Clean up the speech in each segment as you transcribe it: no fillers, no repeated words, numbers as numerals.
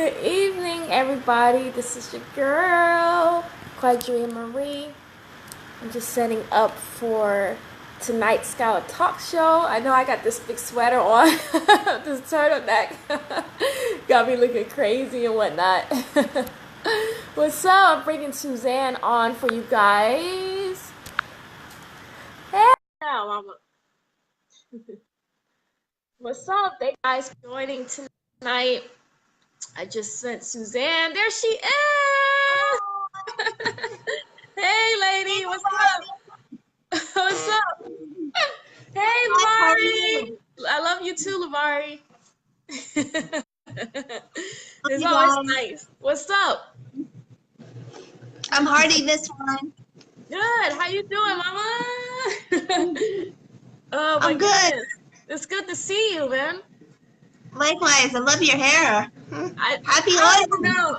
Good evening, everybody. This is your girl, Quadria Marie. I'm just setting up for tonight's SkolerTalk show. I know I got this big sweater on, this turtleneck. Got me looking crazy and whatnot. What's up? I'm bringing Suzanne on for you guys. Hey, mama. What's up? Thank you guys for joining tonight. I just sent Suzanne. There she is. Hey, lady. What's up? What's up? Hey, Lavari. I love you too, Lavari. It's always nice. What's up? I'm Hardy this one. Good. How you doing, Mama? Oh my I'm good. goodness. It's good to see you, man. Likewise, I love your hair. Happy I holidays. don't know.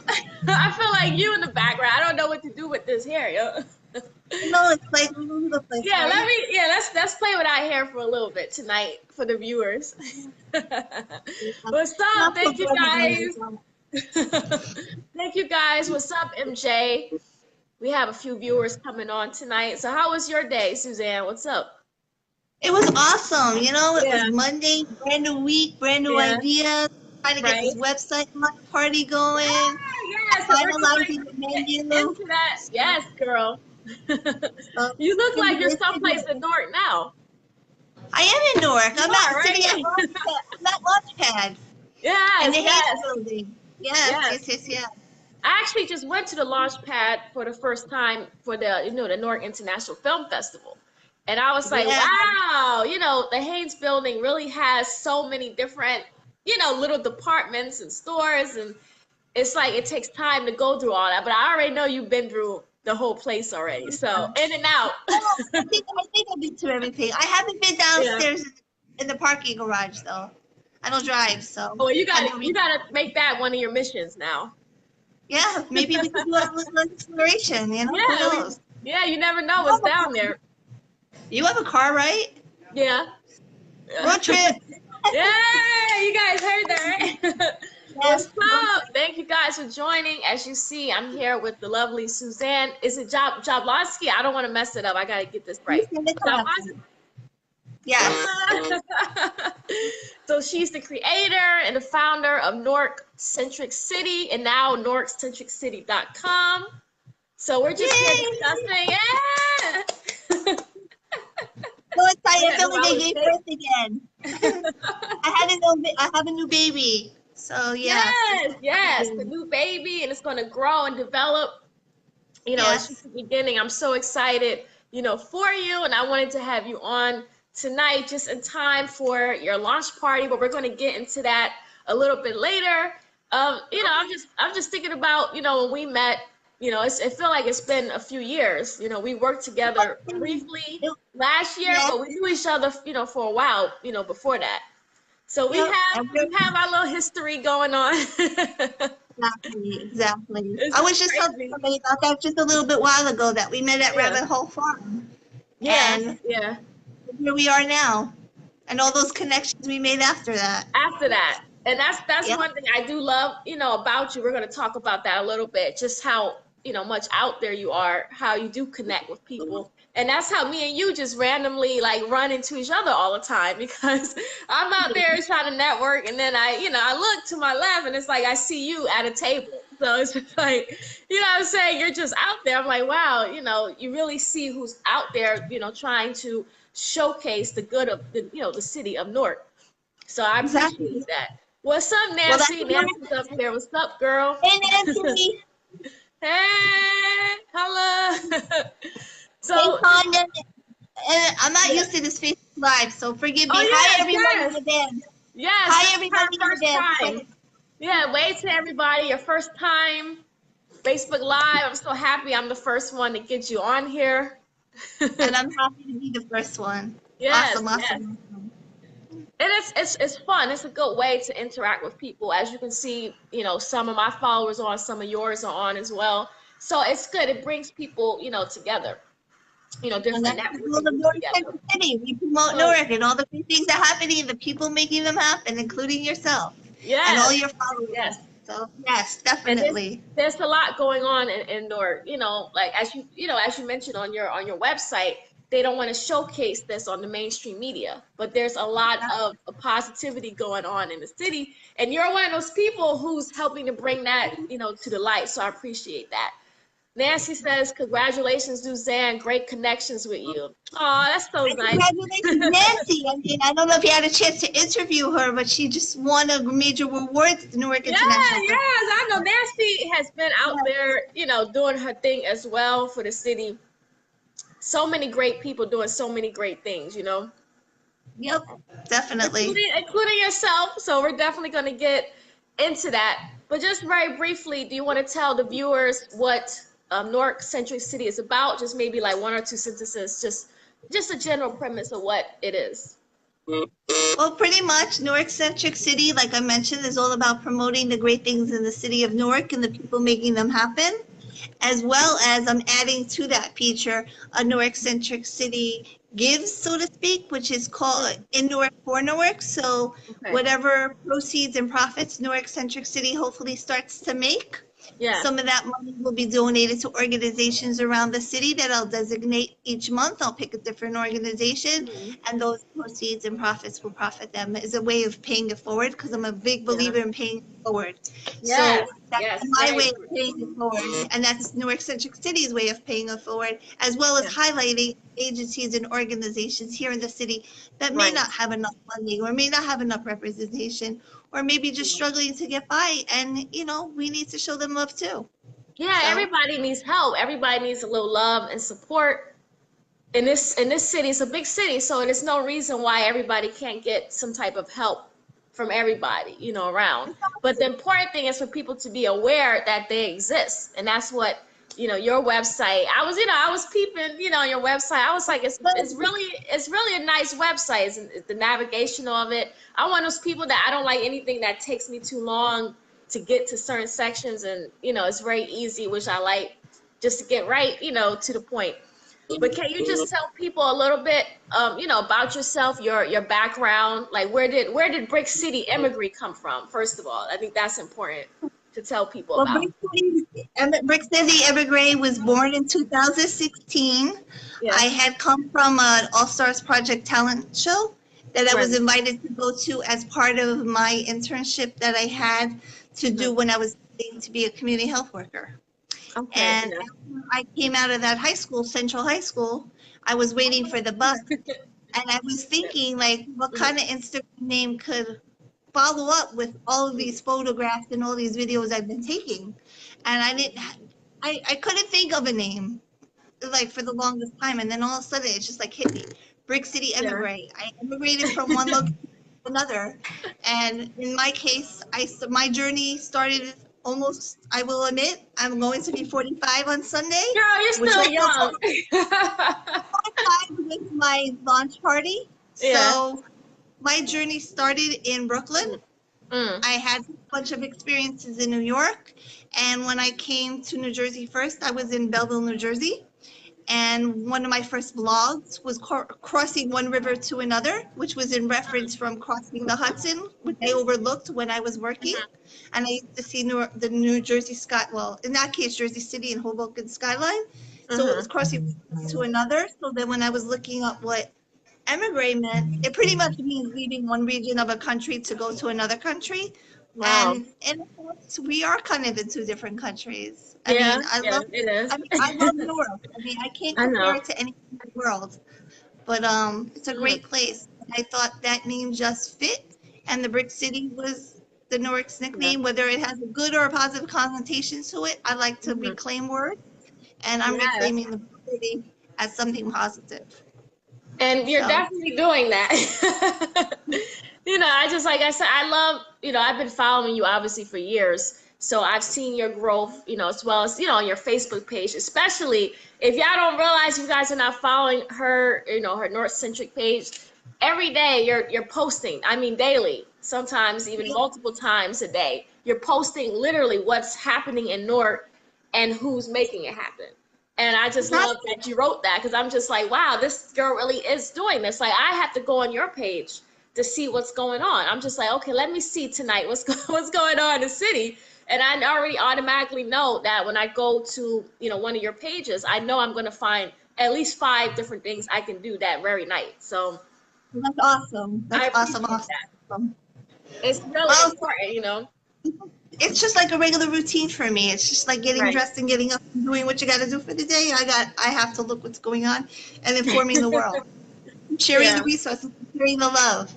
I feel like you in the background. I don't know what to do with this hair, yo. No, it's like the place. Yeah, let's play with our hair for a little bit tonight for the viewers. What's up? Thank you guys. Thank you guys. What's up, MJ? We have a few viewers coming on tonight. So how was your day, Suzanne? What's up? It was awesome. You know, it was Monday, brand new week, brand new ideas. Trying to get this website party going. Yes, finalizing the menu. Into that. Yes, girl. You look like you're someplace in Newark now. I am in Newark. I'm not sitting at Launchpad. Yes, in the Hayes building. Yes. I actually just went to the Launchpad for the first time for the the Newark International Film Festival. And I was like, wow, the Haynes building really has so many different, little departments and stores. And it's like it takes time to go through all that. But I already know you've been through the whole place already. So in and out. I think I've been through everything. I haven't been downstairs in the parking garage, though. I don't drive, so. Oh, you gotta make that one of your missions now. Yeah, maybe we can do a little exploration, Who knows? Yeah, you never know what's down there. You have a car, right? Yeah. Road trip. Yeah, you guys heard that, right? What's up? Thank you guys for joining. As you see, I'm here with the lovely Suzanne. Is it Joblonski? I don't want to mess it up. I got to get this right. Yes. So she's the creator and the founder of Newark Centric City and now NewarkCentricCity.com. So we're just here discussing. Yeah. So excited! I feel like I gave birth again. I have a new baby. So yes, the new baby, and it's going to grow and develop. It's just the beginning. I'm so excited, for you, and I wanted to have you on tonight, just in time for your launch party. But we're going to get into that a little bit later. I'm just thinking about, when we met. It feel like it's been a few years. We worked together briefly last year, but we knew each other, for a while, before that. So we have our little history going on. Exactly. I was just telling somebody about that just a little bit while ago that we met at Rabbit Hole Farm. And here we are now. And all those connections we made after that. And that's one thing I do love, about you. We're going to talk about that a little bit, just how much out there you are, how you do connect with people. And that's how me and you just randomly run into each other all the time, because I'm out there trying to network, and then I look to my left and it's like I see you at a table. So it's just like, what I'm saying, you're just out there. I'm like, wow, you really see who's out there, trying to showcase the good of the city of Newark. So I appreciate that. What's up, Nancy? Nancy's up here. What's up, girl? Hey, Nancy. Hey, hello. So hey, Tanya. I'm not used to this Facebook Live, so forgive me. Hi, everybody in the band. Yes. Hi, everybody in the band. Yeah, wave to everybody. Your first time Facebook Live. I'm so happy I'm the first one to get you on here. And I'm happy to be the first one. Yes, awesome. And it's fun. It's a good way to interact with people. As you can see, some of my followers are on, some of yours are on as well. So it's good. It brings people, together. Different networks. We promote Newark and all the great things that are happening and the people making them happen, including yourself. Yes. And all your followers. Yes. So yes, And definitely. there's a lot going on in Newark, like as you mentioned on your website, they don't want to showcase this on the mainstream media, but there's a lot of positivity going on in the city, and you're one of those people who's helping to bring that, to the light. So I appreciate that. Nancy says, congratulations, Suzanne. Great connections with you. Oh, that's so And nice. congratulations, Nancy. I mean, I don't know if you had a chance to interview her, but she just won a major award at the Newark Yeah, International yes, Film. I know Nancy has been out there, doing her thing as well for the city. So many great people doing so many great things, Yep, definitely. including yourself. So we're definitely going to get into that. But just very briefly, do you want to tell the viewers what Newark Centric City is about? Just maybe like one or two sentences, just a general premise of what it is. Well, pretty much Newark Centric City, like I mentioned, is all about promoting the great things in the city of Newark and the people making them happen, as well as I'm adding to that feature a Newark Centric City Gives, so to speak, which is called In Newark for Newark. So whatever proceeds and profits Newark Centric City hopefully starts to make, some of that money will be donated to organizations around the city that I'll designate each month. I'll pick a different organization, and those proceeds and profits will profit them as a way of paying it forward, because I'm a big believer in paying it forward. Yes, So that's my way of paying it forward, and that's Newark Centric City's way of paying it forward, as well as highlighting agencies and organizations here in the city that may not have enough funding or may not have enough representation, or maybe just struggling to get by, and we need to show them love too. Yeah, So, everybody needs help. Everybody needs a little love and support. In this city, it's a big city, so there's no reason why everybody can't get some type of help from everybody, around. But the important thing is for people to be aware that they exist, and that's what your website. I was peeping, on your website. I was like, it's really a nice website. It's the navigation of it. I'm one of those people that I don't like anything that takes me too long to get to certain sections, and it's very easy, which I like, just to get right, to the point. But can you just tell people a little bit, about yourself, your background, like where did Brick City Immigrant come from? First of all, I think that's important to tell people well, about. Brick City Evergrey was born in 2016. Yeah. I had come from an All Stars Project talent show that I was invited to go to as part of my internship that I had to do when I was studying to be a community health worker. Okay. And after I came out of that high school, Central High School, I was waiting for the bus, and I was thinking, like, what kind of Instagram name could follow up with all of these photographs and all these videos I've been taking, and I couldn't think of a name, like, for the longest time, and then all of a sudden it just like hit me, Brick City Emigrate. I immigrated from one location to another, and in my case, my journey started almost, I will admit, I'm going to be 45 on Sunday. Girl, you're still young. 45 with my launch party. So my journey started in Brooklyn. I had a bunch of experiences in New York. And when I came to New Jersey first, I was in Belleville, New Jersey. And one of my first blogs was crossing one river to another, which was in reference from crossing the Hudson, which I overlooked when I was working. And I used to see the New Jersey sky, well, in that case, Jersey City and Hoboken skyline. So it was crossing to another. So then when I was looking up what emigre meant, it pretty much means leaving one region of a country to go to another country. Wow. And in a sense, we are kind of in two different countries. I mean, I love Newark. I mean, I can't compare it to anything in the world, but it's a great place. I thought that name just fit, and the Brick City was the Newark's nickname, whether it has a good or a positive connotation to it. I like to reclaim words, and I'm reclaiming the city as something positive. And you're definitely doing that. I just, like I said, I love, I've been following you obviously for years. So I've seen your growth, as well as, on your Facebook page, especially if y'all don't realize you guys are not following her, her North Centric page. Every day you're posting, I mean, daily, sometimes even multiple times a day. You're posting literally what's happening in Newark and who's making it happen. And I just love that you wrote that, because I'm just like, wow, this girl really is doing this. Like, I have to go on your page to see what's going on. I'm just like, okay, let me see tonight what's going on in the city, And I already automatically know that when I go to, one of your pages, I know I'm going to find at least 5 different things I can do that very night. So that's awesome. I That's awesome. appreciate that. Awesome. It's really Well, important. it's just like a regular routine for me. It's just like getting Right. dressed and getting up and doing what you got to do for the day. I have to look what's going on and informing the world, sharing the resources, sharing the love.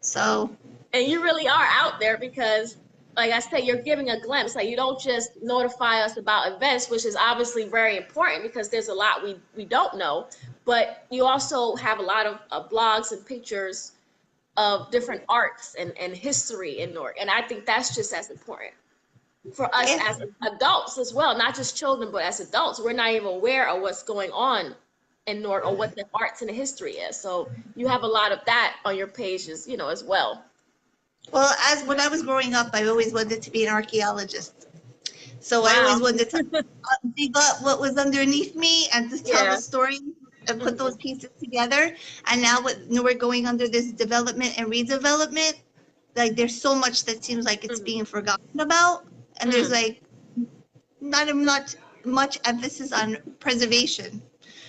So. And you really are out there because, like I said, you're giving a glimpse. Like, you don't just notify us about events, which is obviously very important because there's a lot we don't know, but you also have a lot of blogs and pictures of different arts and history in Newark. And I think that's just as important for us as adults as well, not just children, but as adults. We're not even aware of what's going on in Newark or what the arts and the history is. So you have a lot of that on your pages, as well. Well, when I was growing up, I always wanted to be an archaeologist. So I always wanted to dig up what was underneath me and to tell the story and put those pieces together. And now we're going under this development and redevelopment, like there's so much that seems like it's being forgotten about. And there's like not much emphasis on preservation.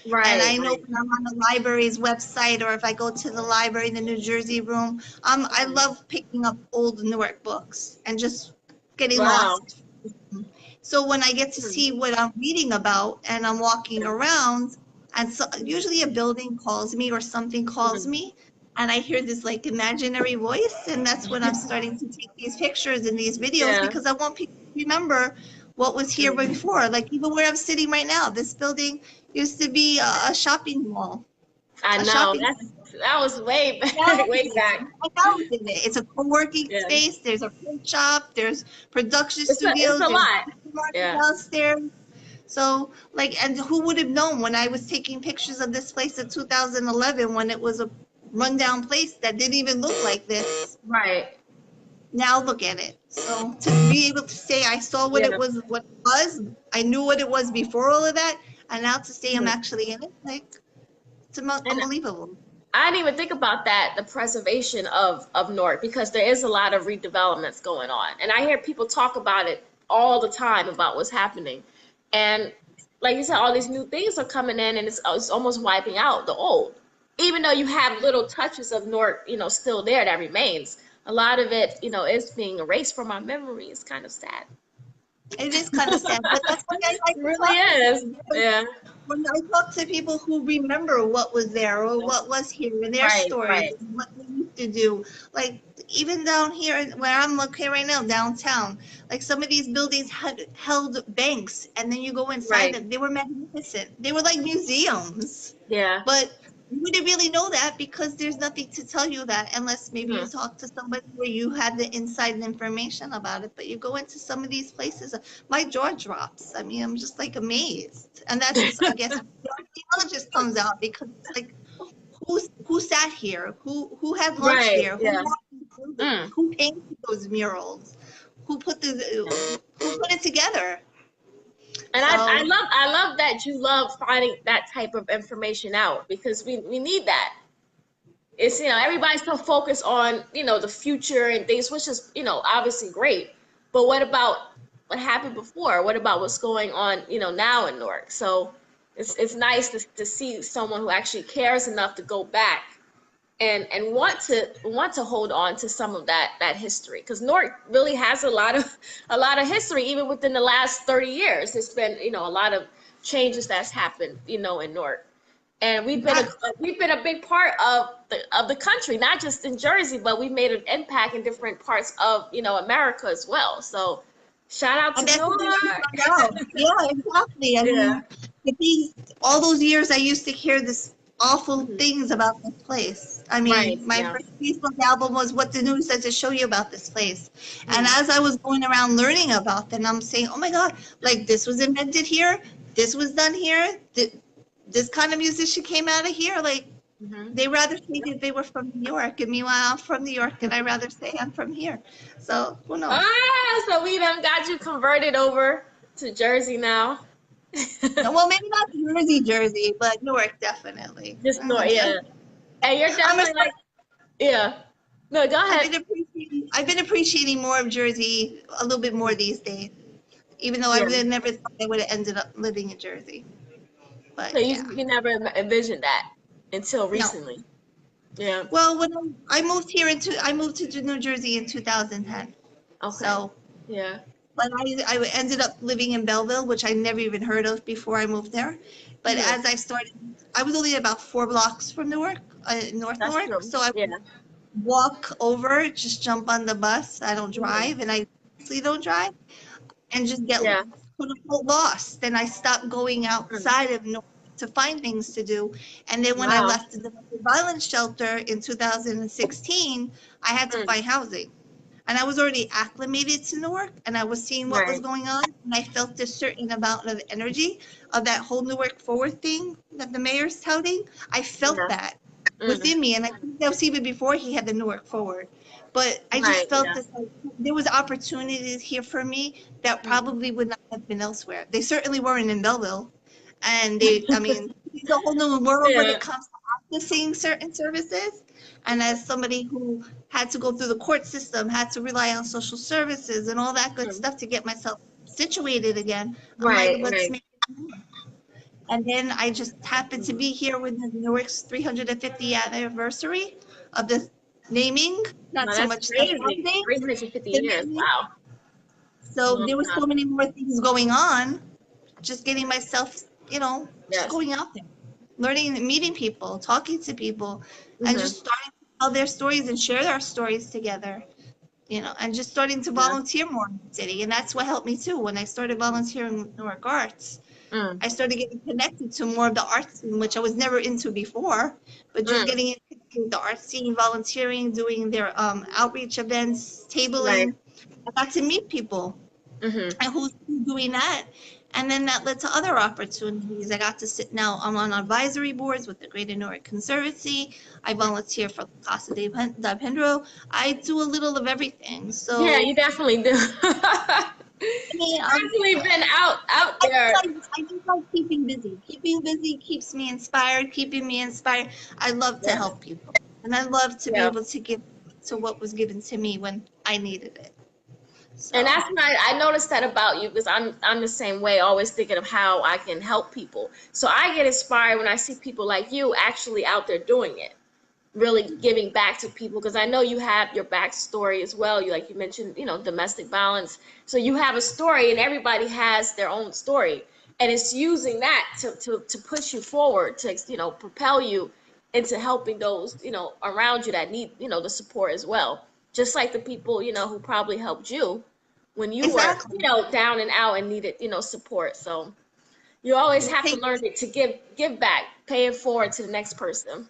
Right. And I know when I'm on the library's website, or if I go to the library in the New Jersey room, I love picking up old Newark books and just getting lost. So when I get to see what I'm reading about and I'm walking around, and so usually a building calls me or something calls me, and I hear this like imaginary voice, and that's when I'm starting to take these pictures and these videos because I want people to remember what was here before. Like even where I'm sitting right now, this building used to be a shopping mall. I know. That was way back. Way back. It's a co-working space. There's a print shop. There's production studios. It's a lot. Downstairs. So, and who would have known when I was taking pictures of this place in 2011 when it was a rundown place that didn't even look like this. Right. Now look at it. So to be able to say I saw what it was, I knew what it was before all of that, and now to say I'm actually in it, it's unbelievable. I didn't even think about that, the preservation of Newark, because there is a lot of redevelopments going on. And I hear people talk about it all the time about what's happening. And like you said, all these new things are coming in, and it's almost wiping out the old. Even though you have little touches of Newark, still there that remains. A lot of it, is being erased from our memory. It's kind of sad. It is kind of sad, but that's what I like. It really is. Yeah. When I talk to people who remember what was there or what was here and their stories, and what they used to do, like even down here where I'm looking right now, downtown, like some of these buildings had held banks, and then you go inside them. They were magnificent. They were like museums. Yeah. But you wouldn't really know that because there's nothing to tell you that unless maybe you talk to somebody where you had the inside information about it. But you go into some of these places, my jaw drops. I mean, I'm just like amazed. And that's just, I guess, the archaeologist comes out because it's like, who sat here? Who had lunch here? Who painted those murals? Who put it together? And I love that you love finding that type of information out, because we need that. It's, everybody's so focused on, the future and things, which is, obviously great. But what about what happened before? What about what's going on, now in Newark? So it's nice to see someone who actually cares enough to go back and want to hold on to some of that history, because Newark really has a lot of history. Even within the last 30 years, it's been a lot of changes that's happened in Newark, and we've been a big part of the country, not just in Jersey, but we've made an impact in different parts of America as well. So shout out to Newark. Yeah, exactly. I mean, all those years I used to hear this awful things about this place. I mean, my first Facebook album was What the News Said to Show You About This Place. And as I was going around learning about them, I'm saying, oh my God, like this was invented here, this was done here, this kind of musician came out of here. Like they rather say that they were from New York, and meanwhile I'm from New York, and I rather say I'm from here. So who knows? So we done got you converted over to Jersey now. Well, maybe not Jersey, but Newark definitely. Just Newark, yeah. And you're definitely No, go ahead. I've been appreciating more of Jersey a little bit more these days, even though I Yeah. really never thought I would have ended up living in Jersey. So But yeah, you never envisioned that until no. recently. Yeah. Well, when I moved to New Jersey in 2010. Okay. So, Yeah. but I ended up living in Belleville, which I never even heard of before I moved there. But Hmm. as I started, I was only about 4 blocks from Newark, North That's Newark. true. So I Yeah. walk over, just jump on the bus. I don't Hmm. drive, and I honestly don't drive, and just get Yeah. quote unquote lost. Then I stopped going Mm. outside of Newark to find things to do. And then when I Wow. left the domestic violence shelter in 2016, I had to Mm. find housing. And I was already acclimated to Newark, and I was seeing what was Right. going on, and I felt a certain amount of energy of that whole Newark Forward thing that the mayor's touting. I felt Yeah. that Mm. within me, and I think that was even before he had the Newark Forward. But I Right. just felt Yeah. this like there was opportunities here for me that Mm. probably would not have been elsewhere. They certainly weren't in Belleville, and I mean, it's a whole new world when Yeah. it comes to accessing certain services. And as somebody who had to go through the court system, had to rely on social services and all that good Mm. stuff to get myself situated again, I'm like, Right. let's Right. make it move. And then I just happened to be here with the Newark's 350th anniversary of the naming, not No, so that's much the crazy. founding, 350 the years. naming. Wow. So Long there were time. so many more things going on, just getting myself, just Yes. going out there, learning and meeting people, talking to people, and Hmm. just starting to tell their stories and share our stories together. And just starting to Yeah. volunteer more in the city. And that's what helped me too. When I started volunteering with Newark Arts, Mm. I started getting connected to more of the art scene, which I was never into before, but just Mm. getting into the art scene, volunteering, doing their outreach events, Right. tabling. I got to meet people Hmm. and who's doing that. And then that led to other opportunities. I got to sit now. I'm on advisory boards with the Greater Newark Conservancy. I volunteer for Casa de Pendro. I do a little of everything. Yeah, So, you definitely do. I mean, Definitely been out there. I just like keeping busy. Keeping busy keeps me inspired, keeping me inspired. I love to Yes. help people. And I love to be Yeah. able to give to what was given to me when I needed it. And So, that's what I noticed that about you because I'm the same way, always thinking of how I can help people. So I get inspired when I see people like you actually out there doing it, really giving back to people because I know you have your backstory as well. You like you mentioned, domestic violence. So you have a story and everybody has their own story. And it's using that to push you forward, to propel you into helping those, around you that need, the support as well. Just like the people, who probably helped you when you were, exactly. down and out and needed, support. So you always It have to takes learn to give back, pay it forward to the next person.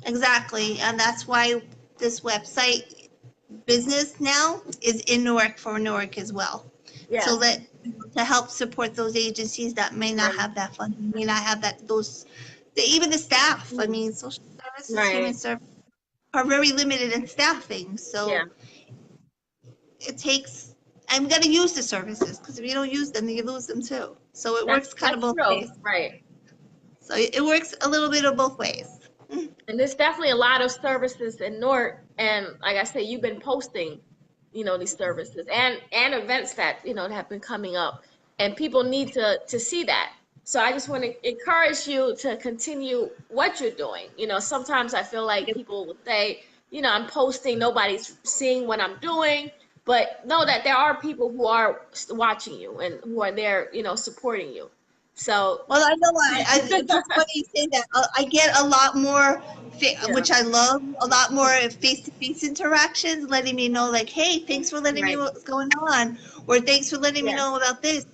exactly. And that's why this website business now is in Newark for Newark as well. So Yes. that to help support those agencies that may not Right. have that funding, may not have even the staff. I Mm. mean, social services, human Right. services are very limited in staffing. Yeah. So it takes, I'm going to use the services because if you don't use them, then you lose them too. So it That's works kind of that's both true. ways. Right. So it works a little bit of both ways. And there's definitely a lot of services in Newark, and like I said, you've been posting, these services and events that that have been coming up, and people need to see that. So I just want to encourage you to continue what you're doing. Sometimes I feel like people would say, I'm posting, nobody's seeing what I'm doing, but know that there are people who are watching you and who are there, supporting you. So Well, I know it's funny you say that. I get a lot more, yeah, which I love, a lot more face-to-face interactions, letting me know like, hey, thanks for letting me right, know what's going on, or thanks for letting me yes. know about this.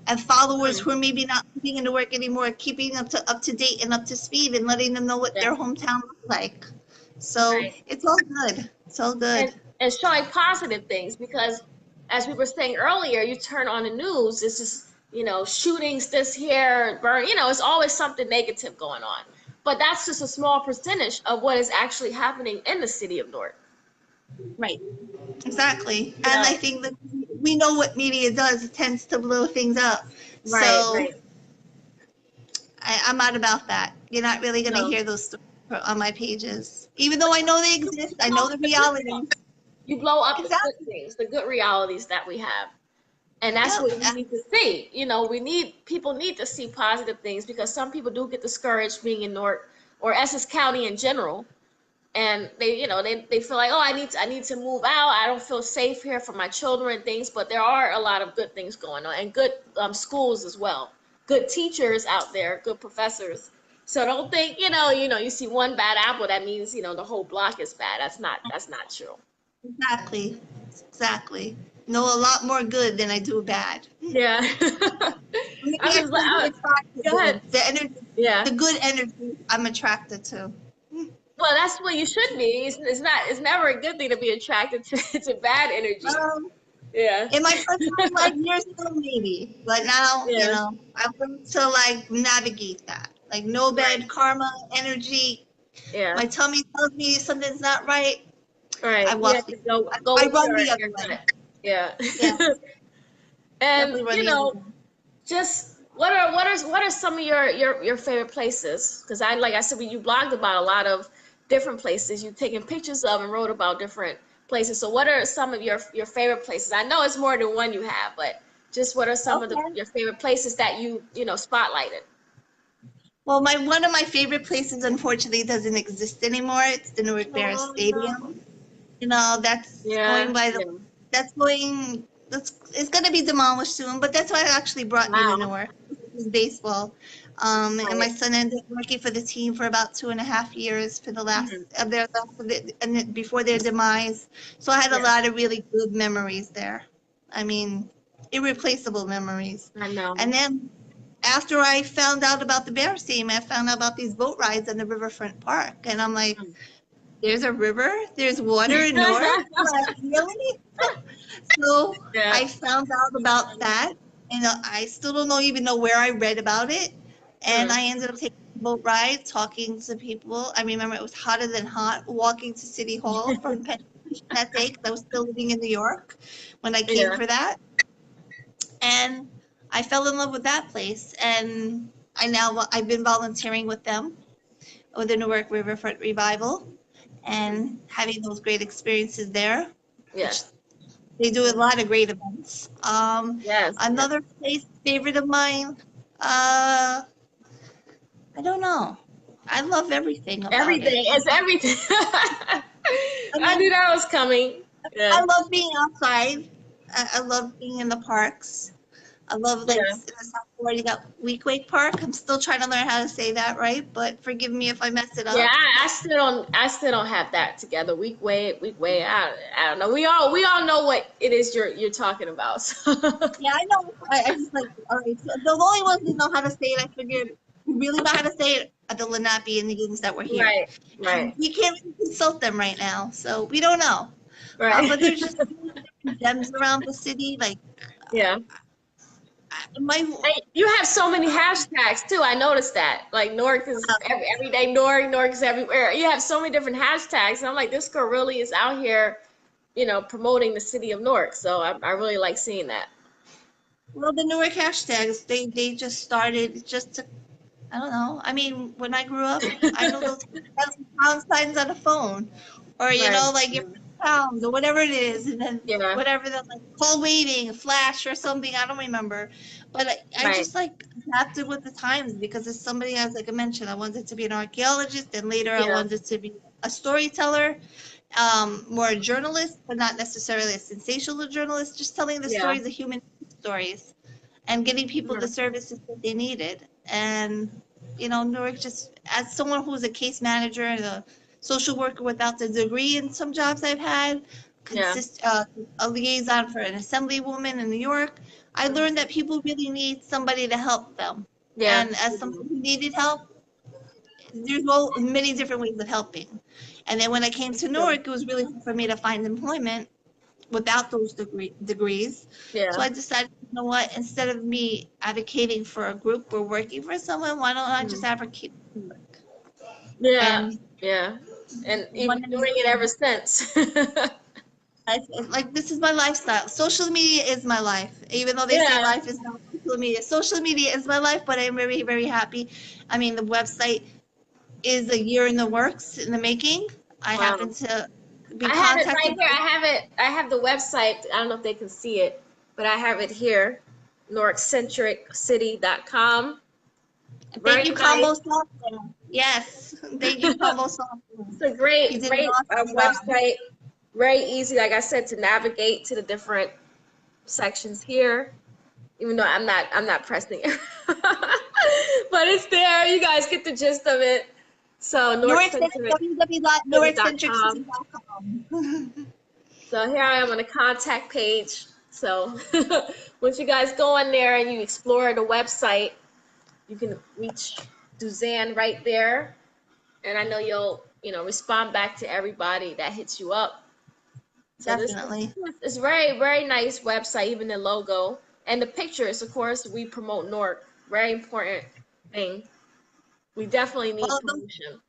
And followers Mm. who are maybe not living in the work anymore, keeping up to date and up to speed, and letting them know what Yes. their hometown looks like. So Right. it's all good. It's all and good. and showing positive things because as we were saying earlier, you turn on the news, this is shootings this here, burn, it's always something negative going on, but that's just a small percentage of what is actually happening in the city of Newark. Right. Exactly. you And I know think that we know what media does. It tends to blow things up. right, So right. I'm not about that. You're not really going to No. hear those stories on my pages. Even though I know they exist, I know the realities. You blow up the Exactly. good things, the good realities that we have. And that's what we need to see. People need to see positive things, because some people do get discouraged being in Newark or Essex County in general. And they feel like, oh, I need to move out. I don't feel safe here for my children and things. But there are a lot of good things going on, and good schools as well. Good teachers out there, good professors. So don't think, you see one bad apple, that means, the whole block is bad. That's not true. Exactly. Exactly. Know a lot more good than I do bad. Yeah. Maybe I I was can be like, attracted go ahead. to the energy, Yeah. the good energy I'm attracted to. Well, that's what you should be. It's never a good thing to be attracted to bad energy. Yeah. In my personal life, years ago, maybe, but now, Yeah. I've learned to like navigate that. Like no Right. bad karma energy. Yeah. My tummy tells me something's not right. I Right. You walk have the, to go I with run the your other way. gut. Yeah. Yeah, And definitely run the other way. just what are some of your favorite places? Because like I said, when you blogged about a lot of different places, you've taken pictures of and wrote about different places. So what are some of your favorite places? I know it's more than one you have, but just what are some of Okay. your favorite places that you spotlighted? Well, one of my favorite places, unfortunately, doesn't exist anymore. It's the Newark Bears Oh no. Stadium. That's Yeah. going by Yeah. it's going to be demolished soon, but that's what actually brought me to Wow. Newark, was baseball. And my Right. son ended up working for the team for about 2.5 years for the last Mhm. of their and before their demise. So I had a Yeah. lot of really good memories there. I mean, irreplaceable memories. I know. And then after I found out about the Bears team, I found out about these boat rides in the Riverfront Park, and I'm like, there's a river, there's water in Newark. Like, really? So Yeah. I found out about that, and I still don't even know where I read about it. And Mm. I ended up taking a boat ride, talking to people. I remember it was hotter than hot, walking to City Hall from Penn Station that day because I was still living in New York when I came Yeah. for that. And I fell in love with that place. And I've been volunteering with them with the Newark Riverfront Revival and having those great experiences there, which Yes. they do a lot of great events. Yes. Yes. Another place favorite of mine, I don't know. I love everything about it. Everything. It's everything. I I knew mean, that was coming. I Yeah. love being outside. I love being in the parks. I love like Yeah. in the South Florida, you got Weequahic Park. I'm still trying to learn how to say that right, but forgive me if I mess it Yeah. up. I still don't have that together. Week way. I don't know. We all know what it is you're talking about. So. Yeah, I know. I just like, all right. So the only ones who know how to say it, I figured, who really know how to say it are the Lenape Indians that were here. Right. And Right. we can't really consult them right now, so we don't know. Right. But there's just really different gems around the city. Like, Yeah. my, Hey, you have so many hashtags too. I noticed that. Like Newark is every day Newark, Newark is everywhere. You have so many different hashtags. And I'm like, this girl really is out here, promoting the city of Newark. So I really like seeing that. well, the Newark hashtags, they just started just to, I don't know. I mean, when I grew up, I know those pound signs on a phone, or Right. like your pounds or whatever it is, and then Yeah. whatever the like call waiting, flash or something. I don't remember, but I Right. just like adapted with the times because as somebody as like I mentioned, I wanted to be an archaeologist, and later I Yeah. wanted to be a storyteller, more a journalist, but not necessarily a sensational journalist, just telling the Yeah. stories of human stories and getting people the Mhm. services that they needed. And, Newark just, as someone who was a case manager and a social worker without the degree in some jobs I've had, Yeah. a liaison for an assemblywoman in New York, I learned that people really need somebody to help them. Yeah. And as Mhm. someone who needed help, there's many different ways of helping. And then when I came That's to true. Newark, it was really hard for me to find employment without those degrees. So Yeah. I decided, you know what, instead of me advocating for a group or working for someone, why don't I just Mhm. advocate for work? Yeah. And Yeah. And you've one been of doing it ever since. like this is my lifestyle. Social media is my life. Even though they say Yeah. life is not social media is my life, but I'm very, very happy. I mean, the website is a year in the works, in the making. I Wow. happen to be I have it right contacted. here. I have the website. I don't know if they can see it, but I have it here. NewarkCentricCity.com. Thank Very you, nice. Combo Software. Yes, thank you, Combo Software. It's a You great, did an great awesome job. website. Very easy, like I said, to navigate to the different sections here. Even though I'm not pressing it, but it's there. You guys get the gist of it. So NewarkCentricCity.com. www.newarkcentriccity.com. So here I am on the contact page. So once you guys go on there and you explore the website, you can reach Suzanne right there. And I know you'll, respond back to everybody that hits you up. So Definitely. It's very, very nice website, even the logo. And the pictures, of course, we promote Newark. Very important thing. We definitely need promotion.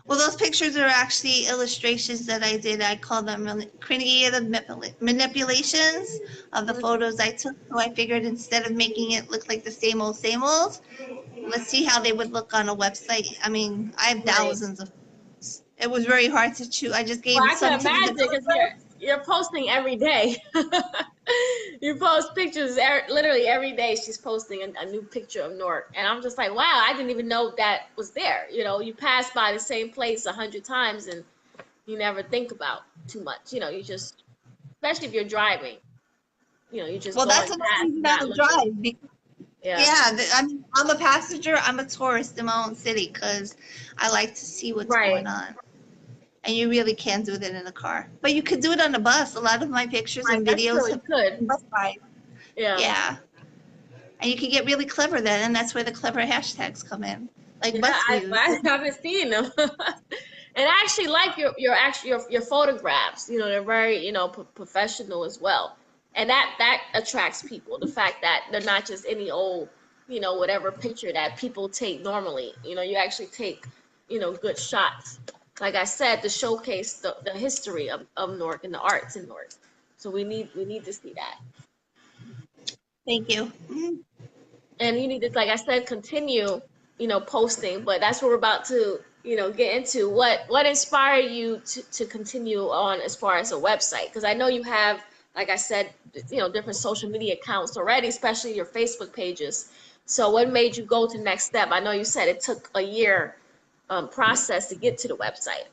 Well, those pictures are actually illustrations that I did. I call them creative manipulations of the photos I took. So I figured instead of making it look like the same old, let's see how they would look on a website. I mean, I have thousands of. It was very hard to choose. I just gave Well, I some can to imagine the because you're posting every day. You post pictures literally every day. She's posting a new picture of Newark, and I'm just like, wow, I didn't even know that was there. You pass by the same place 100 times and you never think about too much. You just, especially if you're driving, you just Well, going that's another past, reason I not would looking. drive. Yeah. I'm a passenger. I'm a tourist in my own city because I like to see what's going on. And you really can't do that in a car. But you could do it on a bus. A lot of my pictures and videos have bus rides. Yeah. And you can get really clever then, and that's where the clever hashtags come in, like bus views. I haven't seen them. And I actually like your photographs. They're very, professional as well. And that attracts people. The fact that they're not just any old, whatever picture that people take normally. You actually take, good shots. Like I said, to showcase the history of Newark and the arts in Newark. So we need to see that. Thank you. And you need to, like I said, continue, posting. But that's what we're about to, get into. What inspired you to continue on as far as a website? Because I know you have, like I said, different social media accounts already, especially your Facebook pages. So what made you go to the next step? I know you said it took a year process to get to the website.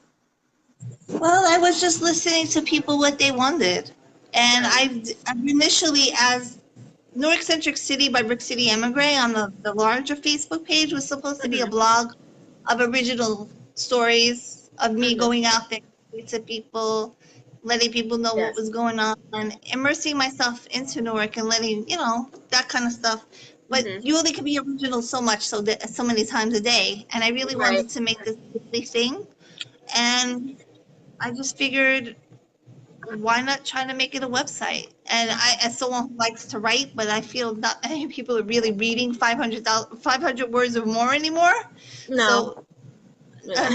Well, I was just listening to people what they wanted. And I've initially, as Newark Centric City by Brick City Emigre on the larger Facebook page was supposed to be a blog of original stories of me going out there to people, letting people know what was going on, and immersing myself into Newark and letting, that kind of stuff. But you only can be original so much, so many times a day. And I really wanted to make this a big thing. And I just figured, why not try to make it a website? And I, as someone who likes to write, but I feel not many people are really reading 500 words or more anymore. No.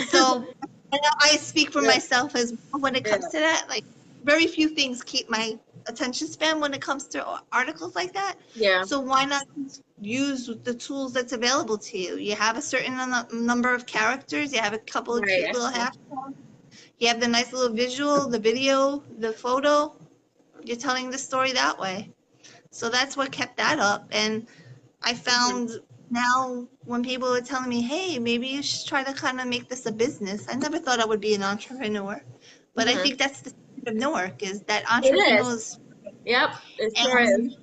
So I speak for myself as well when it comes to that. Like, very few things keep my attention span when it comes to articles like that. Yeah. So why not use the tools that's available to you? You have a certain number of characters. You have a couple of cute little hashtags. You have the nice little visual, the video, the photo. You're telling the story that way. So that's what kept that up. And I found now when people are telling me, hey, maybe you should try to kind of make this a business. I never thought I would be an entrepreneur. But I think that's the spirit of Newark, is that entrepreneurs. Yep, it sure is.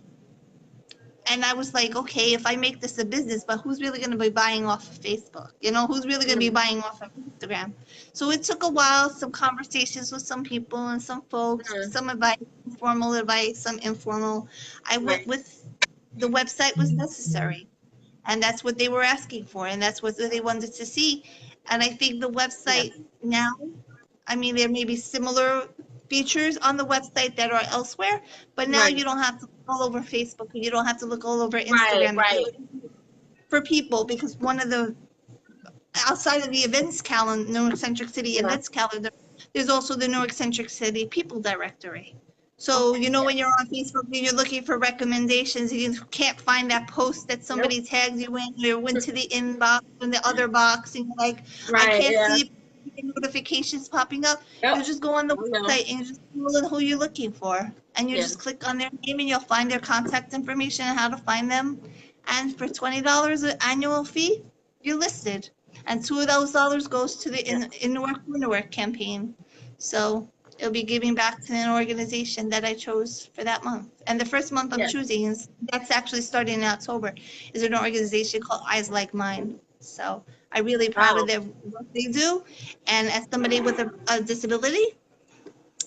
And I was like, okay, if I make this a business, but who's really going to be buying off of Facebook? Who's really going to be buying off of Instagram? So it took a while, some conversations with some people and some folks, some advice, formal advice, some informal. I went with the website was necessary. And that's what they were asking for. And that's what they wanted to see. And I think the website now, I mean, there may be similar features on the website that are elsewhere, but now you don't have to look all over Facebook, and you don't have to look all over Instagram for people, because one of the, outside of the events calendar, Newark Centric City events calendar, there's also the Newark Centric City people directory. So, when you're on Facebook and you're looking for recommendations and you can't find that post that somebody tagged you in, you went to the inbox and the other box and you're like, I can't see it. notifications popping up. Yep. You just go on the website and just Google who you're looking for, and you just click on their name, and you'll find their contact information and how to find them. And for $20 an annual fee, you're listed. And $2 of those dollars goes to the In Newark for Newark campaign. So it'll be giving back to an organization that I chose for that month. And the first month I'm choosing is that's actually starting in October, is an organization called Eyes Like Mine. So I'm really proud of their work they do. And as somebody with a disability,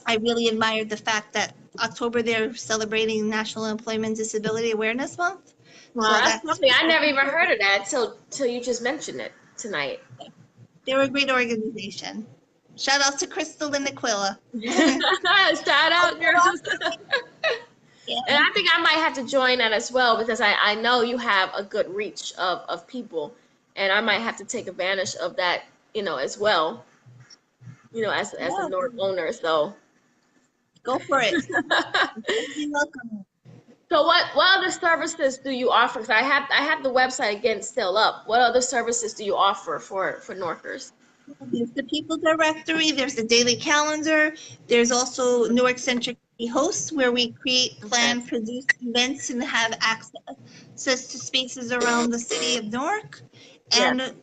I really admired the fact that October they're celebrating National Employment Disability Awareness Month. Well, so that's something I never even heard of that till you just mentioned it tonight. They're a great organization. Shout out to Crystal and Aquila. Shout out, girls. And I think I might have to join that as well, because I know you have a good reach of people, and I might have to take advantage of that, as well, as a Newark owner. So go for it. You're welcome. So what other services do you offer? Because I have the website again still up. What other services do you offer for Newarkers? There's the People Directory. There's the daily calendar. There's also Newark Centric Hosts, where we create, plan, produce events, and have access to spaces around the city of Newark. And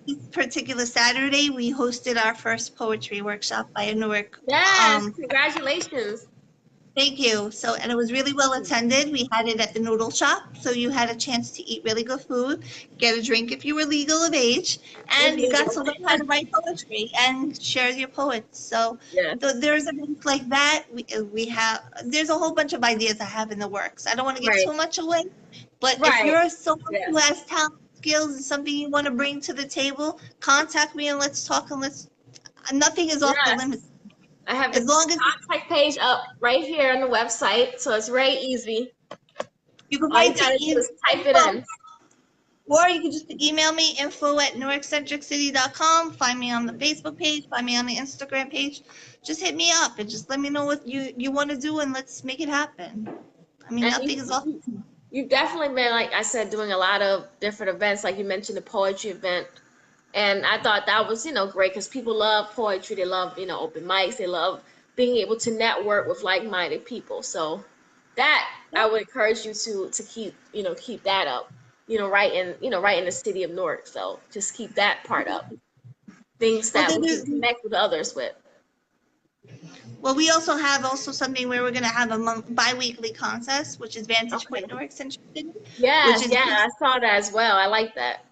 this particular Saturday, we hosted our first poetry workshop by a Newark. Yes, congratulations. Thank you. So, and it was really well attended. We had it at the Noodle Shop, so you had a chance to eat really good food, get a drink if you were legal of age, and you got to learn how to write poetry and share your poets. So there's events like that. We have, there's a whole bunch of ideas I have in the works. I don't want to give too much away, but if you're someone who has talent, skills, and something you want to bring to the table, contact me and let's talk, and nothing is off the limits. I have the contact page up right here on the website, so it's very easy. You can just type it in. Or you can just email me, info@newarkcentriccity.com. Find me on the Facebook page, find me on the Instagram page. Just hit me up and just let me know what you want to do, and let's make it happen. I mean, nothing is off. You've definitely been, like I said, doing a lot of different events, like you mentioned the poetry event. And I thought that was, great, because people love poetry. They love, open mics. They love being able to network with like-minded people. So that I would encourage you to keep, keep that up, right in the city of Newark. So just keep that part up. Things that we can connect with others with. Well, we also have something where we're going to have a bi-weekly contest, which is Vantage Point Newark Centric City. Yes, I saw that as well. I like that.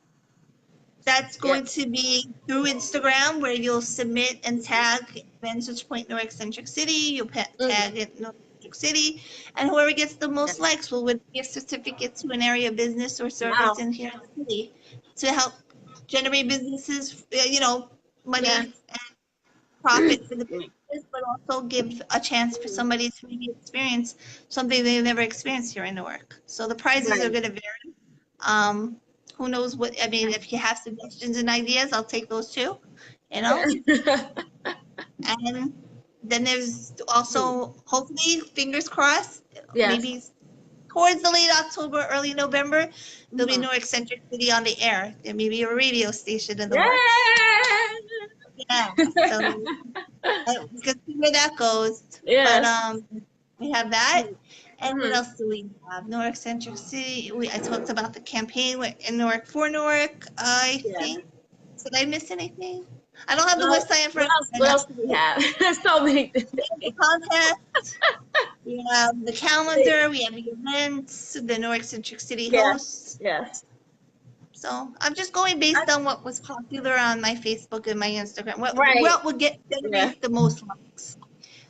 That's going to be through Instagram, where you'll submit and tag Vantage Point Newark Centric City. You'll tag it Newark Centric City, and whoever gets the most likes will win a certificate to an area of business or service in here in the city to help generate businesses, money and profit for the business, but also give a chance for somebody to maybe experience something they've never experienced here in Newark. So the prizes are going to vary. Who knows what, I mean, if you have suggestions and ideas, I'll take those too, And then there's also, hopefully, fingers crossed, maybe towards the late October, early November, there'll be Newark Centric City on the air. There may be a radio station in the works. Yeah, so we can see where that goes. But we have that. And what else do we have? Newark Centric City. I talked about the campaign in Newark for Newark, I think. Did I miss anything? I don't have the website in front of me. What else do we have? So many things. The contest. We have the calendar. We have the events. The Newark Centric City hosts. Yes. So I'm just going based on what was popular on my Facebook and my Instagram. What would get the most likes.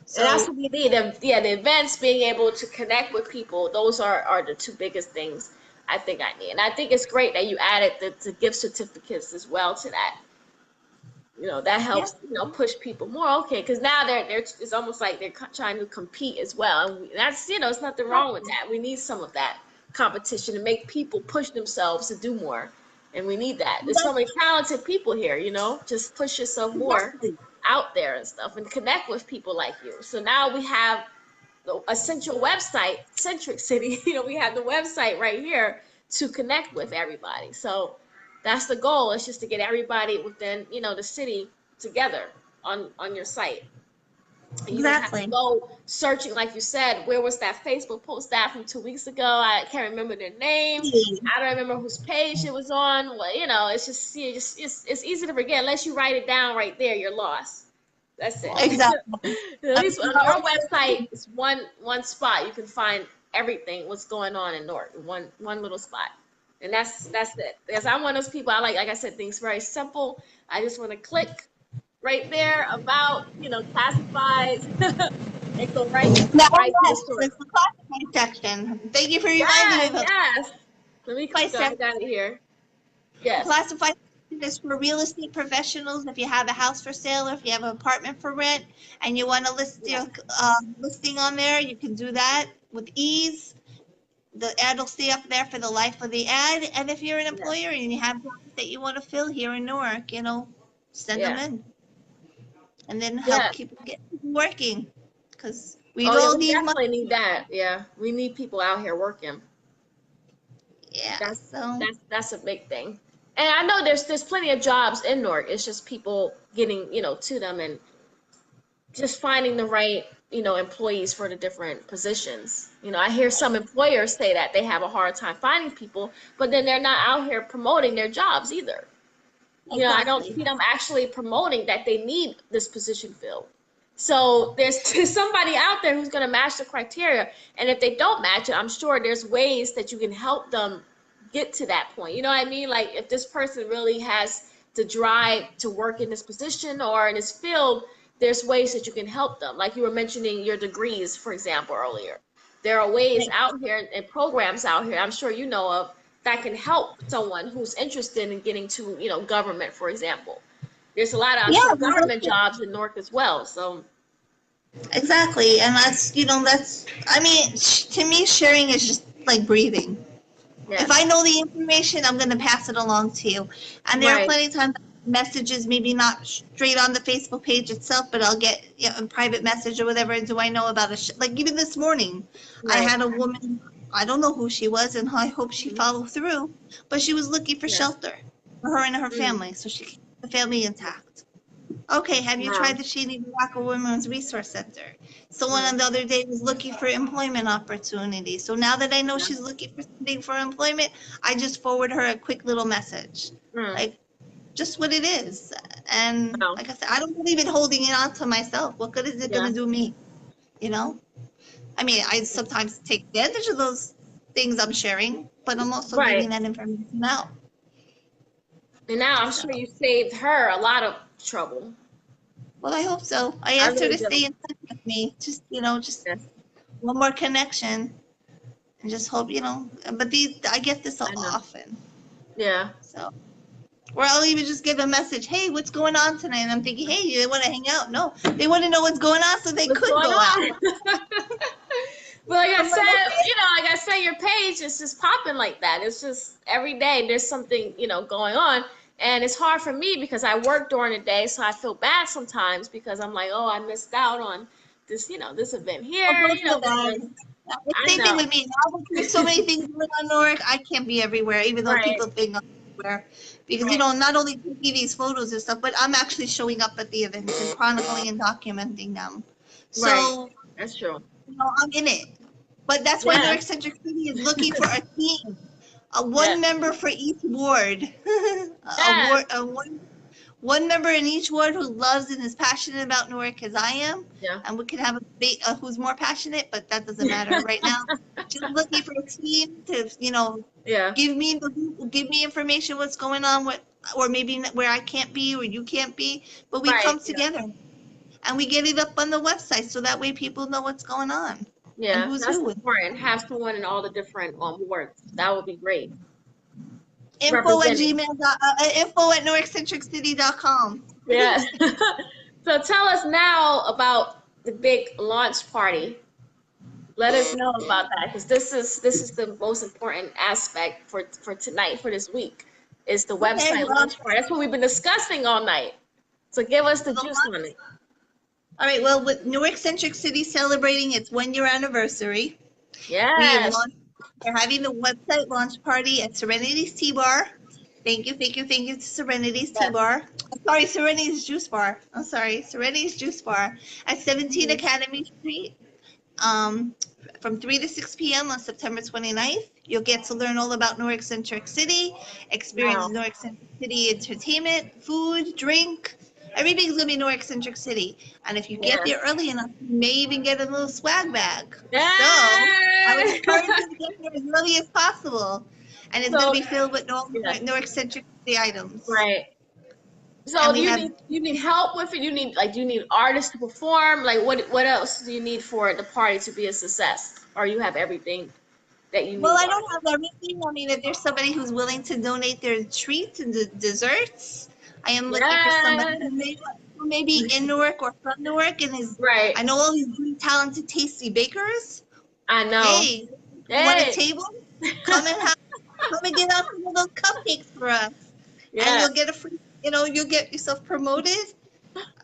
So that's what we need. The events, being able to connect with people, those are the two biggest things I think I need. And I think it's great that you added the gift certificates as well to that. That helps, push people more. Okay, because now it's almost like they're trying to compete as well. And that's, there's nothing wrong with that. We need some of that competition to make people push themselves to do more. And we need that. There's so many talented people here, just push yourself more out there and stuff and connect with people like you. So now we have a central website, Centric City, we have the website right here to connect with everybody. So that's the goal. It's just to get everybody within, the city together on your site. And you don't have to Exactly. go searching, like you said, where was that Facebook post at from 2 weeks ago? I can't remember their name. I don't remember whose page it was on. Well, you know, it's just, it's easy to forget unless you write it down right there. You're lost. That's it. Exactly. At least on our website, it's one spot you can find everything, what's going on in Newark, one little spot. And that's it. Because I'm one of those people, I like I said, things very simple. I just want to click right there about, classifieds and go Now, right to the yes, story. it's the classified section. Thank you for reminding me of it. Yes. Let me click on, I got it here. Yes. Classified section is for real estate professionals. If you have a house for sale or if you have an apartment for rent and you want to list your listing on there, you can do that with ease. The ad will stay up there for the life of the ad. And if you're an employer and you have jobs that you want to fill here in Newark, send them in. And then help keep get working. Because we all we need definitely money. need that. Yeah. We need people out here working. Yeah. That's a big thing. And I know there's plenty of jobs in Newark. It's just people getting, to them and just finding the right, employees for the different positions. I hear some employers say that they have a hard time finding people, but then they're not out here promoting their jobs either. I don't see them actually promoting that they need this position filled. So there's somebody out there who's going to match the criteria. And if they don't match it, I'm sure there's ways that you can help them get to that point. You know what I mean? Like if this person really has the drive to work in this position or in this field, there's ways that you can help them. Like you were mentioning your degrees, for example, earlier. There are ways out here and programs out here, I'm sure you know of, that can help someone who's interested in getting to, government, for example. There's a lot of government jobs in Newark as well. So exactly, and I mean, to me, sharing is just like breathing. Yeah. If I know the information, I'm going to pass it along to you. And there are plenty of times messages, maybe not straight on the Facebook page itself, but I'll get a private message or whatever. Do I know about like even this morning, I had a woman. I don't know who she was, and I hope she followed through. But she was looking for shelter for her and her family, so she kept the family intact. Okay, have you tried the Shady Rock Women's Resource Center? Someone on the other day was looking for employment opportunities. So now that I know she's looking for something for employment, I just forward her a quick little message, like just what it is. And like I said, I don't believe in holding it on to myself. What good is it going to do me? I mean, I sometimes take advantage of those things I'm sharing, but I'm also giving that information out. And now I'm sure you saved her a lot of trouble. Well, I hope so. I asked her to stay in touch with me, just one more connection, and just hope, but I get this often. Yeah. So, or I'll even just give a message, hey, what's going on tonight? And I'm thinking, hey, they want to hang out? No, they want to know what's going on so they could go out. But like I said, your page is just popping like that. It's just every day there's something, going on. And it's hard for me because I work during the day, so I feel bad sometimes because I'm like, oh, I missed out on this, this event here. Same thing with me. Now there's so many things going on in Newark, I can't be everywhere, even though people think I'm everywhere. Because, not only taking these photos and stuff, but I'm actually showing up at the events and chronicling and documenting them. So, that's true. I'm in it. But that's why Newark Centric City is looking for a team. One member for each ward. One member in each ward who loves and is passionate about Newark as I am. Yeah. And we can have a debate who's more passionate, but that doesn't matter right now. Just looking for a team to, give me information what's going on, or maybe where I can't be or you can't be, but we come together and we get it up on the website so that way people know what's going on. Yeah, that's important. Have someone in all the different wards. That would be great. Info at NewarkCentricCity.com. Yeah. So tell us now about the big launch party. Let us know about that, because this is the most important aspect for tonight, for this week, is the website launch party. That's what we've been discussing all night. So give us the juice on it. All right, well, with Newark Centric City celebrating its 1-year anniversary, we're having the website launch party at Serenity's Tea Bar Thank you, thank you, thank you to Serenity's Tea Yes. Bar. Sorry, Serenity's Juice Bar. I'm sorry, Serenity's Juice Bar at 17 Mhm. Academy Street. Um, from 3 to 6 p.m. on September 29th. You'll get to learn all about Newark Centric City, experience Wow. Newark Centric City entertainment, food, drink. Everything's gonna be Newark Centric City. And if you get Yes. there early enough, you may even get a little swag bag. So I would Yay! encourage you to get there as early as possible. And it's gonna So, be filled with yeah, Newark Centric City items. right. And So we have you need help with it? You need like do you need artists to perform? Like what else do you need for the party to be a success? Or you have everything that you Well, need I on don't it? have everything. I mean, if there's somebody who's willing to donate their treats and the desserts, I am looking for somebody Yes. who may be in Newark or from Newark and is, Right. I know all these really talented, tasty bakers. I know. Hey, you want a Hey. table? Come and have, come and get out some of those cupcakes for us. And Yes. you'll get a free, you'll get yourself promoted.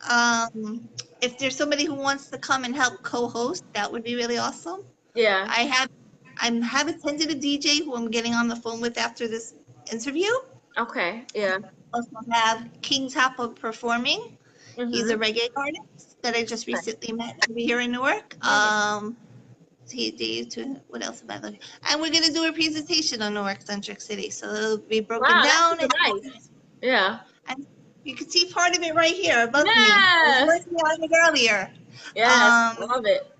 Um, if there's somebody who wants to come and help co-host, that would be really awesome. Yeah. I have attended a DJ who I'm getting on the phone with after this interview. Okay. Yeah. Also have King Tapa performing. He's a Mhm. reggae artist that I just Okay. recently met over here in Newark. What else am I looking? And we're gonna do a presentation on Newark Centric City, so it'll be broken Wow, that's down, super nice. Yeah. and you can see part of it right here above me. I was Yes. working on it earlier. Yes. Um, Love it.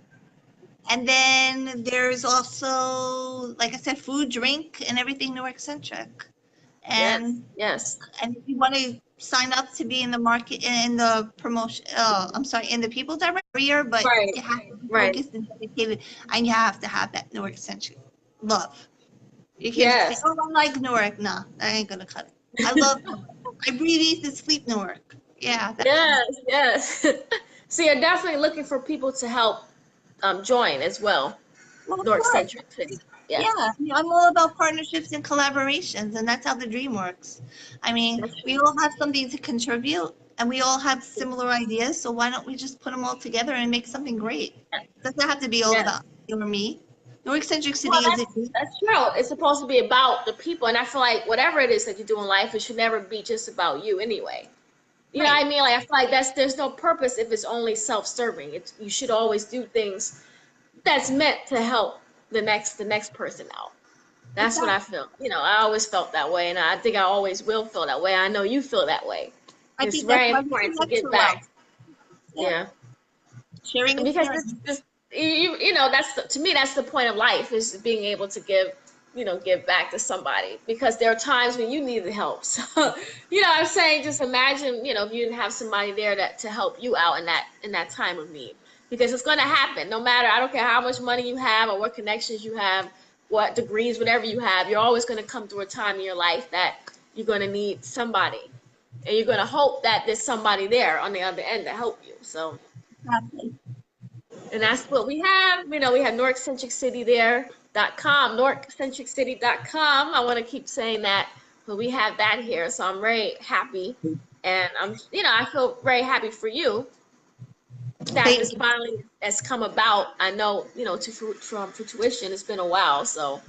And then there's also, like I said, food, drink, and everything Newark centric. Yes. And Yes. and if you want to sign up to be in the market in the promotion, I'm sorry, in the people directory, but Right. you have to be Right. focused and dedicated, and you have to have that Newark centric love. You can't just say, Yes. "Oh, I like Newark." No, that ain't gonna cut it. I love Newark. I breathe, eat, and sleep Newark. Yeah, that kind of. Yes. Yes. So you're definitely looking for people to help join as well. Well, of North course. Centric City. Yeah, Yes. I'm all about partnerships and collaborations, and that's how the dream works. I mean, That's we true. all have something to contribute, and we all have similar ideas, so why don't we just put them all together and make something great? Doesn't have to be all Yes. about you or me. New Eccentric Well, City is it. that's true. It's supposed to be about the people, and I feel like whatever it is that you do in life, it should never be just about you anyway. You know Right. what I mean? Like I feel like there's no purpose if it's only self-serving. It's you should always do things that's meant to help the next person out. That's what I Exactly. feel. You know, I always felt that way, and I think I always will feel that way. I know you feel that way. I It's think that's very why we important to connect give so well. back. Yeah. Yeah. Sharing is Because caring. it's you know to me that's the point of life is being able to give back to somebody because there are times when you need the help. So you know I'm saying just imagine if you didn't have somebody there to help you out in that time of need because it's going to happen no matter I don't care how much money you have or what connections you have, what degrees, whatever you have, you're always going to come through a time in your life that you're going to need somebody, and you're going to hope that there's somebody there on the other end to help you. So Exactly. and that's what we have. We have NorkCentricCity.com, NorkCentricCity.com. I want to keep saying that, but we have that here. So I'm very happy. And I feel very happy for you that this Thank you. finally has come about. I know, from fruition, it's been a while. So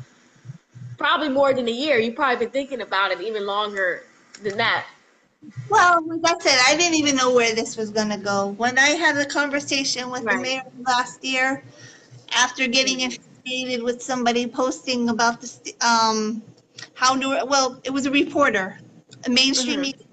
probably more than a year. You've probably been thinking about it even longer than that. Well, like I said, I didn't even know where this was going to go. When I had a conversation with the Right. mayor last year, after getting Mhm. infatuated with somebody posting about this, how New, well, it was a reporter, a mainstream Mhm. media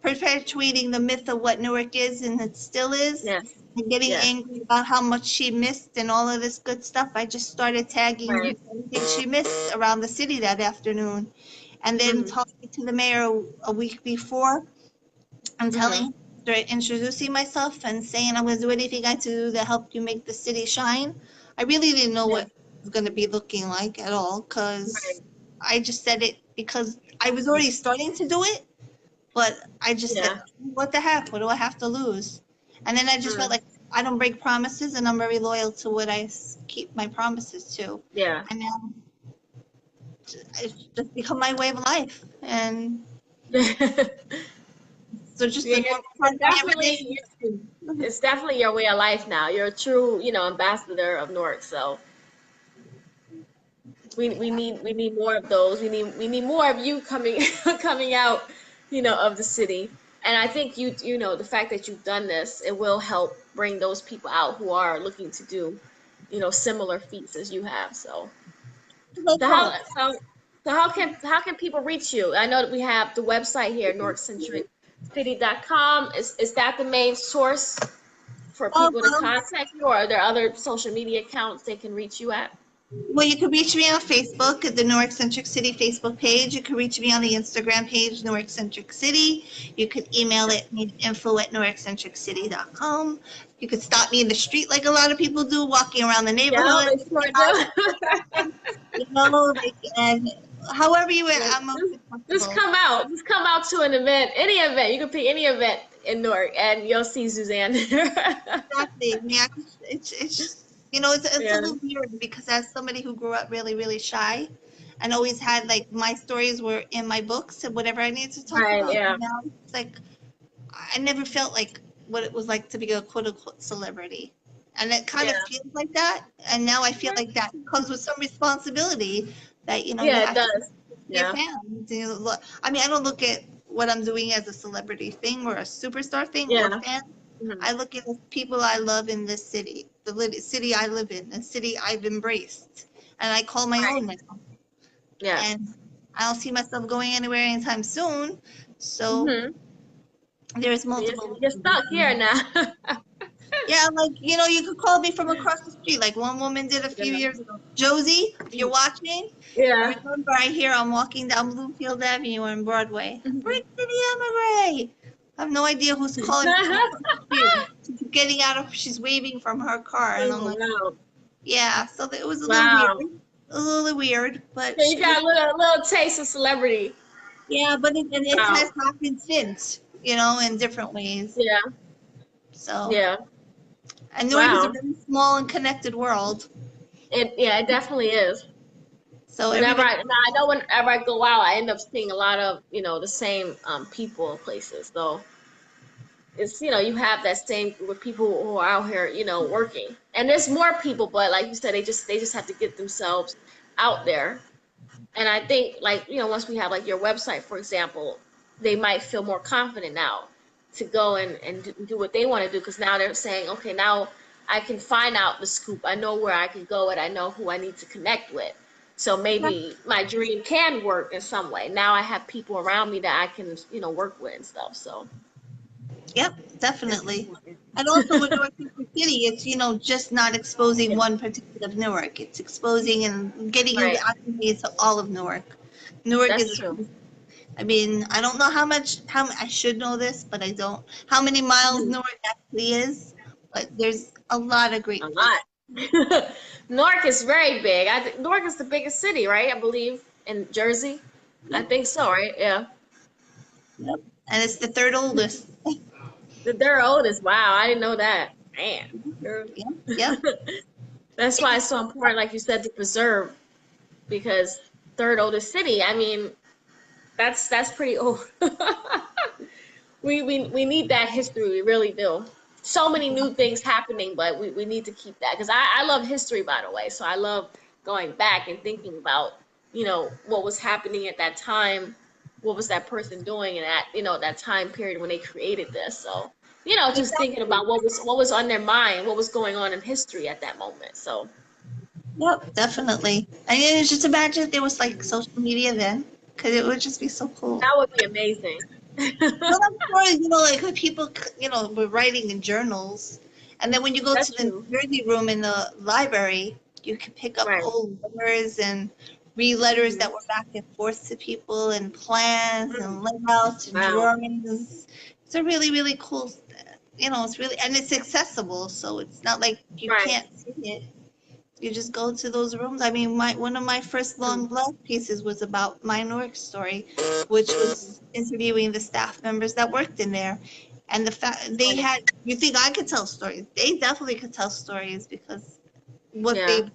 perpetuating the myth of what Newark is, and it still is, Yes. and getting Yes. angry about how much she missed and all of this good stuff. I just started tagging Right. everything she missed around the city that afternoon, and then Mhm. talking to the mayor a week before and Mhm. telling, introducing myself and saying I'm going to do anything I do to help you make the city shine. I really didn't know Yeah. what it was going to be looking like at all Right. because I just said it because I was already starting to do it, but I just said, Yeah. what the heck? What do I have to lose? And then I just felt Mm. like I don't break promises and I'm very loyal to what keep my promises to. Yeah. And now it's just become my way of life. And so just Yeah, a you're, normal part you're of my definitely everyday. it's definitely your way of life now. You're a true, ambassador of Newark. So we need more of those. We need more of you coming coming out, of the city. And I think the fact that you've done this, it will help bring those people out who are looking to do, similar feats as you have. So, Let's so how hope. so so how can people reach you? I know that we have the website here, NorthCentricCity.com. Is that the main source for Oh, people to well, contact you, or are there other social media accounts they can reach you at? well, you can reach me on Facebook at the Newark Centric City Facebook page. You can reach me on the Instagram page, Newark Centric City. You could email it info@newarkcentriccity.com. You could stop me in the street like a lot of people do, walking around the Yeah, neighborhood. they sure do. And however Yeah, I'm most just comfortable. come out. Just come out to an event, any event. You can pick any event in Newark, and you'll see Suzanne. Exactly. Yeah, it's a Yeah, little weird because as somebody who grew up really, really shy and always had like my stories were in my books and whatever I needed to talk right. about, Yeah, now it's like I never felt like what it was like to be a quote unquote celebrity. And it kind yeah, of feels like that. And now I feel like that comes with some responsibility that, you yeah. It have to does. your Yeah. fans. I mean, I don't look at what I'm doing as a celebrity thing or a superstar thing or Yeah. fan. Mhm. I look at the people I love in this city, city I live in, the city I've embraced, and I call my Right. own now. Yes. And I don't see myself going anywhere anytime soon. So Mhm. there's You're, multiple. you're stuck here now. Yeah, like you could call me from across the street, like one woman did a few Yeah. years ago. Josie, if you're watching, Yeah. remember I hear I'm walking down Bloomfield Avenue on Broadway. Mhm. Brick City Emigre. I have no idea who's calling from across the street. She's getting out of, she's waving from her car, and I'm Oh, like, wow. yeah. So it was Wow. a little weird, but So you she was, got a little taste of celebrity. yeah. But it Wow. has happened since, in different ways. Yeah. So, Yeah. and Newark is a Wow. very small and connected world. It definitely is. So Whenever everybody. now I know whenever I go out, I end up seeing a lot of, the same people and places. So it's, you have that same group of people who are out here, working. And there's more people, but like you said, they just have to get themselves out there. And I think like, once we have like your website, for example, they might feel more confident now to go and do what they want to do, because now they're saying, okay, now I can find out the scoop. I know where I can go and I know who I need to connect with. So maybe my dream can work in some way. Now I have people around me that I can, work with and stuff. So Yep, it's definitely. important. And also with Newark City, it's, just not exposing one particular Newark. It's exposing and getting you Right. acclimated to all of Newark. Newark That's is, true. I mean, I don't know I should know this, but I don't. How many miles Mhm. Newark actually is, but there's a lot of A great places. lot. Newark is very big. I think Newark is the biggest city, right? I believe in Jersey. I Yep, think so, right? Yeah. yep. And it's the third oldest. They're oldest. Wow, I didn't know that. Man. They're- Yep, yep. That's why it's so important, like you said, to preserve, because third oldest city. I mean, that's pretty old. We need that history. We really do. So many new things happening, but we need to keep that, because I love history, by the way. So I love going back and thinking about, what was happening at that time, what was that person doing in that, that time period when they created this. So, just thinking Exactly. about what was on their mind, what was going on in history at that moment. So Yep, definitely. And just imagine if there was like social media then, because it would just be so cool. that would be amazing. Well, I'm sure, like when people, were writing in journals. And then when you go to That's the true. Jersey room in the library, you can pick up Right. old letters and read letters Mhm. that were back and forth to people and plans Mm. and layouts and Wow. drawings. It's a really, really cool, it's really, and it's accessible. So it's not like you Right. can't see it. You just go to those rooms. I mean, one of my first Mm. long blog pieces was about my Newark story, which was interviewing the staff members that worked in there. And the fact they Right. had, you think I could tell stories? They definitely could tell stories because what Yeah. they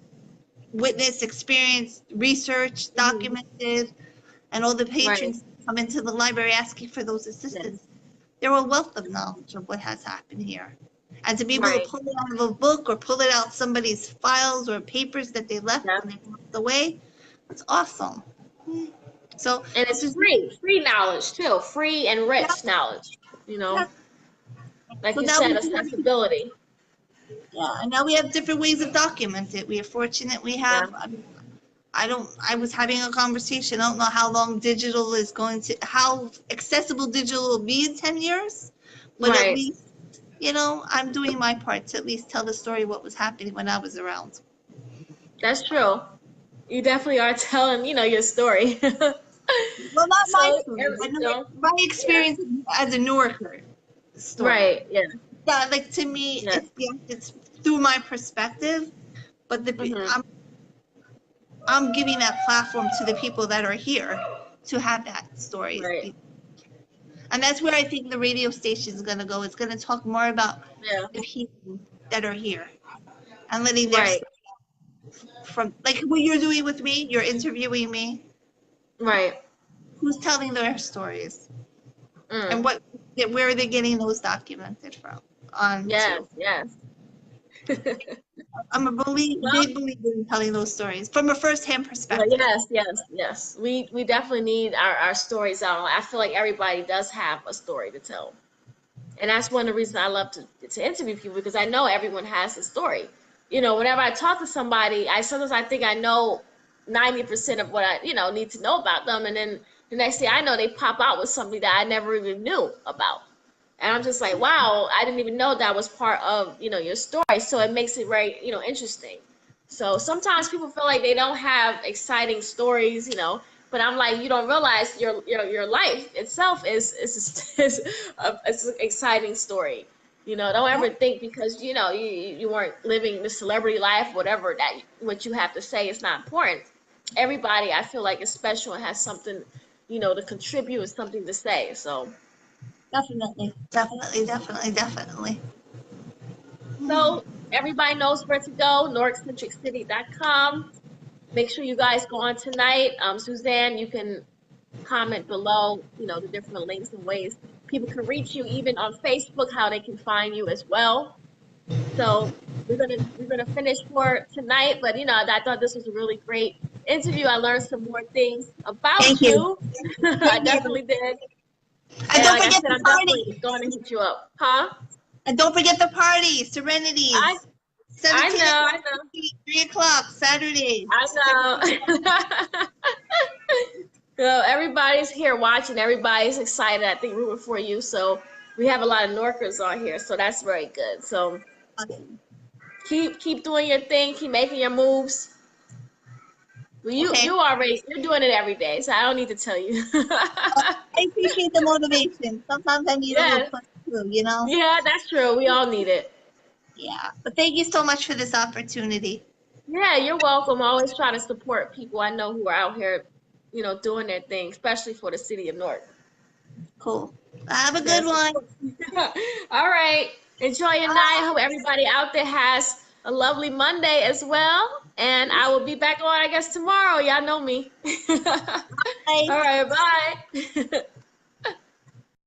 witnessed, experienced, researched, Mhm. documented, and all the Right. patrons come into the library asking for those Yes. assistance. They're a wealth of knowledge of what has happened here. And to be able to Right. pull it out of a book or pull it out somebody's files or papers that they left Yeah. when they passed away, That's awesome. So, And it's free knowledge too, free and yeah, rich knowledge, yeah. like So you now said, we accessibility. yeah, and now we have different ways of document it. We are fortunate we Yeah. have. I was having a conversation. I don't know how long digital is going to, how accessible digital will be in 10 years, but at Right. least, I'm doing my part to at least tell the story of what was happening when I was around. That's true. You definitely are telling, your story. Well, not my So, story, but my yeah. experience as a Newarker story. Right. Yeah. Yeah, like to me, Yeah. it's through my perspective, but Hmm. I'm giving that platform to the people that are here to have that story. Right. And that's where I think the radio station is going to go. It's going to talk more about Yeah. the people that are here and letting their Right. story from, like what you're doing with me, you're interviewing me. Right. Who's telling their stories Mm. and where are they getting those documented from? On Yes. to. Yes. I'm a Well, big believer in telling those stories from a first-hand well, perspective. yes, yes, yes. We definitely need our stories out. I feel like everybody does have a story to tell. And that's one of the reasons I love to interview people, because I know everyone has a story. Whenever I talk to somebody, sometimes I think I know 90% of what I, need to know about them. And then the next thing I know, they pop out with something that I never even knew about. And I'm just like, wow, I didn't even know that was part of, your story. So it makes it very, interesting. So sometimes people feel like they don't have exciting stories, but I'm like, you don't realize your life itself is an exciting story. Don't Yeah, ever think because you weren't living the celebrity life, whatever, that what you have to say is not important. Everybody, I feel like, is special and has something, to contribute and something to say. So. definitely, definitely, definitely, definitely. So everybody knows where to go, NorkCentricCity.com. Make sure you guys go on tonight. Suzanne, you can comment below, the different links and ways people can reach you, even on Facebook, how they can find you as well. So we're gonna finish for tonight, but I thought this was a really great interview. I learned some more things about Thank you. you. I Thank you. definitely did. And And don't like I forget said, the I'm party. definitely going to hit you up. Huh? And don't forget the party, I Serenities. I 17 know, and I know. 3 o'clock, Saturdays. I know. So everybody's here watching. Everybody's excited. I think rooting for you. So we have a lot of Norkers on here. So that's very good. So keep doing your thing. Keep making your moves. Well, Okay. you're doing it every day. So I don't need to tell you. I appreciate the motivation. Sometimes I need a little Yeah, push too. yeah, that's true. We all need it. Yeah. But thank you so much for this opportunity. Yeah, you're welcome. I always try to support people I know who are out here, doing their thing, especially for the city of Newark. Cool. Have a good Yes. one. All right. Enjoy your night. I hope everybody out there has a lovely Monday as well. And I will be back on, I guess, tomorrow. Y'all know me. Bye. All right. Bye.